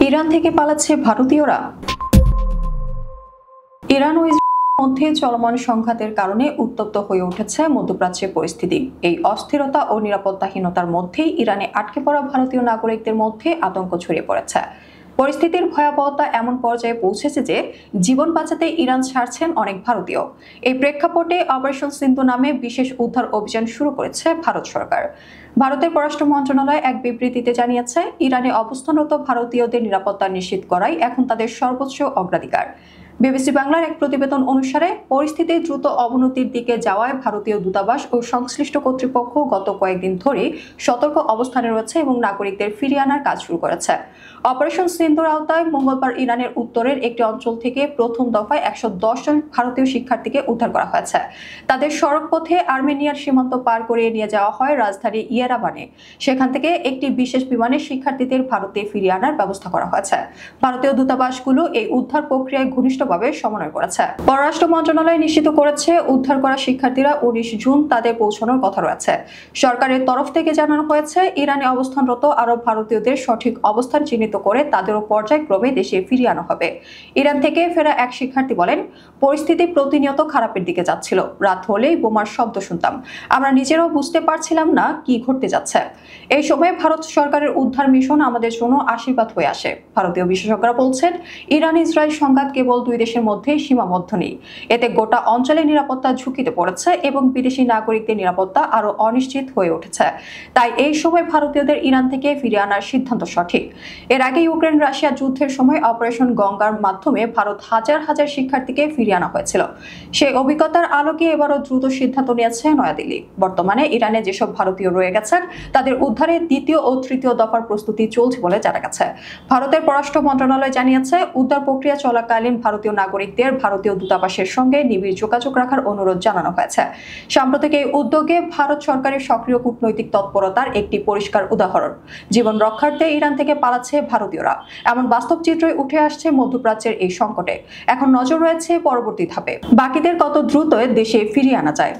Iran থেকে পালাচ্ছে ভারতীয়রা। ইরান ও ইসরায়েলের মধ্যে চলমান সংঘাতের কারণে উত্তপ্ত হয়ে উঠেছে মধ্যপ্রাচ্যের পরিস্থিতি। এই অস্থিরতা ও নিরাপত্তাহীনতার মধ্যেই ইরানে আটকে পড়া ভারতীয় নাগরিকদের মধ্যে আতঙ্ক ছড়িয়ে পড়েছে। পরিস্থিতির ভয়াবহতা এমন পর্যায়ে পৌঁছেছে যে জীবন বাঁচাতে ইরান ছাড়ছেন অনেক ভারতীয়। এই প্রেক্ষাপটে অপারেশন সিন্ধু নামে বিশেষ উদ্ধার অভিযান শুরু করেছে ভারত সরকার। ভারতের পররাষ্ট্র মন্ত্রণালয় এক বিবৃতিতে জানিয়েছে, ইরানে অবস্থানরত ভারতীয়দের নিরাপত্তা নিশ্চিত করাই এখন তাদের সর্বোচ্চ অগ্রাধিকার। বিবিসি বাংলার এক প্রতিবেদন অনুসারে পরিস্থিতি দ্রুত অবনতির দিকে যাওয়ায় ভারতীয় দূতাবাস ও সংশ্লিষ্ট কর্তৃপক্ষ গত কয়েকদিন ধরে সতর্ক অবস্থানে রয়েছে এবং নাগরিকদের ফিরিয়ে আনার কাজ শুরু করেছে। অপারেশন সিন্ধুর আওতায় মঙ্গলবার ইরানের উত্তরের একটি অঞ্চল থেকে প্রথম দফায় 110 জন ভারতীয় শিক্ষার্থীকে উদ্ধার করা হয়েছে। তাদের সড়কপথে আর্মেনিয়ার সীমান্ত পার করিয়ে নিয়ে যাওয়া হয় রাজধানী ইয়েরেভানে। সেখান থেকে একটি বিশেষ বিমানে শিক্ষার্থীদের ভারতে ফিরিয়ে আনার ব্যবস্থা করা হয়েছে। ভারতীয় দূতাবাসগুলো এই উদ্ধার প্রক্রিয়ায় ঘনিষ্ঠভাবে সমন্বয় করেছে। পররাষ্ট্র মন্ত্রণালয় নিশ্চিত করেছে, উদ্ধার করা শিক্ষার্থীরা 19 জুন তাদের পৌঁছানোর কথা রয়েছে। সরকারের তরফ থেকে জানানো হয়েছে, ইরানে অবস্থানরত আরো ভারতীয়দের সঠিক অবস্থান চিহ্নিত করে তাদেরও পর্যায়ক্রমে দেশে ফিরিয়ে আনা হবে। ইরান থেকে ফেরা এক শিক্ষার্থী বলেন, পরিস্থিতি প্রতিনিয়ত খারাপের দিকে যাচ্ছিল। রাত হলেই বোমার শব্দ শুনতাম। আমরা নিজেরাও বুঝতে পারছিলাম না কি ঘটতে যাচ্ছে। এই সময় ভারত সরকারের উদ্ধার মিশন আমাদের জন্য আশীর্বাদ হয়ে আসে। ভারতীয় বিশেষজ্ঞরা বলছেন, ইরান ইসরায়েল সংঘাত কেবল দুই দেশের মধ্যে সীমাবদ্ধ নেই। এতে গোটা অঞ্চলের নিরাপত্তা ঝুঁকিতে পড়েছে এবং বিদেশি নাগরিকদের নিরাপত্তা আরো অনিশ্চিত হয়ে উঠেছে। তাই এই সময় ভারতীয়দের ইরান থেকে ফিরিয়ে আনার সিদ্ধান্ত সঠিক। এর আগে ইউক্রেন রাশিয়া যুদ্ধের সময় অপারেশন গঙ্গার মাধ্যমে ভারত হাজার হাজার শিক্ষার্থীকে ফিরিয়ে আনা হয়েছিল। সেই অভিজ্ঞতার আলোকে এবারও দ্রুত সিদ্ধান্ত নিয়েছে নয়াদিল্লি। বর্তমানে ইরানে যেসব ভারতীয় রয়ে গেছেন তাদের উদ্ধারের দ্বিতীয় ও তৃতীয় দফার প্রস্তুতি চলছে বলে জানা গেছে। ভারতের পররাষ্ট্র মন্ত্রণালয় জানিয়েছে, উদ্ধার প্রক্রিয়া চলাকালীন ভারতীয় নাগরিকদের ভারতীয় দূতাবাসের সঙ্গে নিবিড় যোগাযোগ রাখার অনুরোধ জানানো হয়েছে। সাম্প্রতিক এই উদ্যোগে ভারত সরকারের সক্রিয় কূটনৈতিক তৎপরতার একটি পরিষ্কার উদাহরণ। জীবন রক্ষার্থে ইরান থেকে পালাচ্ছে ভারতীয়রা, এমন বাস্তব চিত্রই উঠে আসছে মধ্যপ্রাচ্যের এই সংকটে। এখন নজর রয়েছে পরবর্তী ধাপে, বাকিদের কত দ্রুত দেশে ফিরিয়ে আনা যায়।